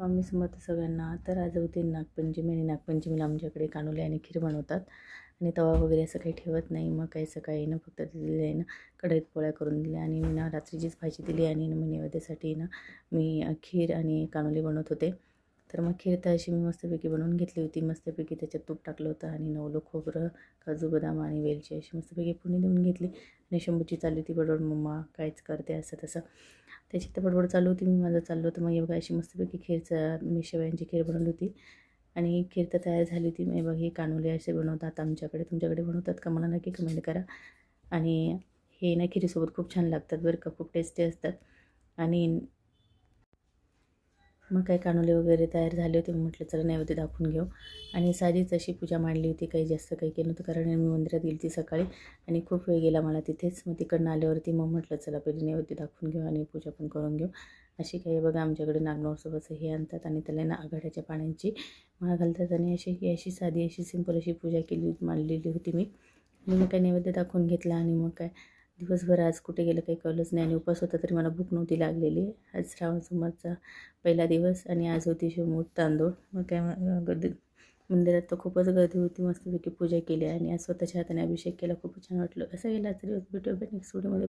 स्वामी समर्थ सगळ्यांना. तर आज होती नागपंचमी आणि नागपंचमीला आमच्याकडे कानुले आणि खीर बनवतात आणि तवा वगैरे असं काही ठेवत नाही. मग काही सकाळी ना फक्त दिलेलं आहे ना कढईत पोळ्या करून दिल्या आणि मी ना रात्रीचीच भाजी दिली आणि मग नैवेद्यासाठी ना मी खीर आणि कानुले बनवत होते. तर मग खीर तर अशी मी मस्तपैकी बनवून घेतली होती. मस्तपैकी त्याच्यात तूप टाकलं होतं आणि नवलं खोबरं, काजू बदाम आणि वेलची अशी मस्तपैकी फोडणी देऊन घेतली आणि शंभूची चालली होती बडबड, मम्मा कायच करते असं तसं. त्याची तर बडबड चालू होती. मी माझं चाललं होतं. मग बघा अशी मस्तपैकी मी शेवयांची खीर बनवली होती आणि खीर तर तयार झाली होती. मी बघा हे कानुले असे बनवतात आमच्याकडे. तुमच्याकडे बनवतात का मला नक्की कमेंट करा. आणि हे ना खिरीसोबत खूप छान लागतात बरं का, खूप टेस्टी असतात. आणि मग काही कानुले वगैरे तयार झाले होते. म्हटलं चला नैवेद्य दाखवून घेऊ आणि साधीच अशी पूजा मांडली होती. काही जास्त काही केलं नव्हतं कारण मी मंदिरात गेली ती सकाळी आणि खूप वेळ गेला मला तिथेच. मग तिकडनं आल्यावरती मग म्हटलं चला पहिले नैवेद्य दाखवून घेऊ आणि पूजा पण करून घेऊ. अशी काही बघा आमच्याकडे नागनवसोबत हे आणतात आणि त्याला ना आघाड्याच्या पाण्याची माळ घालतात आणि अशी साधी अशी सिंपल अशी पूजा मांडलेली होती मी. आणि मग काय नैवेद्य दाखवून घेतला आणि मग काय दिवसभर आज कुठे गेलं काही कळलंच नाही आणि उपवास होता तरी मला भूक नव्हती लागलेली. आज श्रावण सोमवारचा पहिला दिवस आणि आज होती शिवमूठ तांदूळ. मग काय गर्दी मंदिरात तर खूपच गर्दी होती. मस्तपैकी पूजा केली आणि आज स्वतःच्या हाताने अभिषेक केला. खूप छान वाटलं. असं गेला तरी भेटूया नेक्स्ट व्हिडिओमध्ये.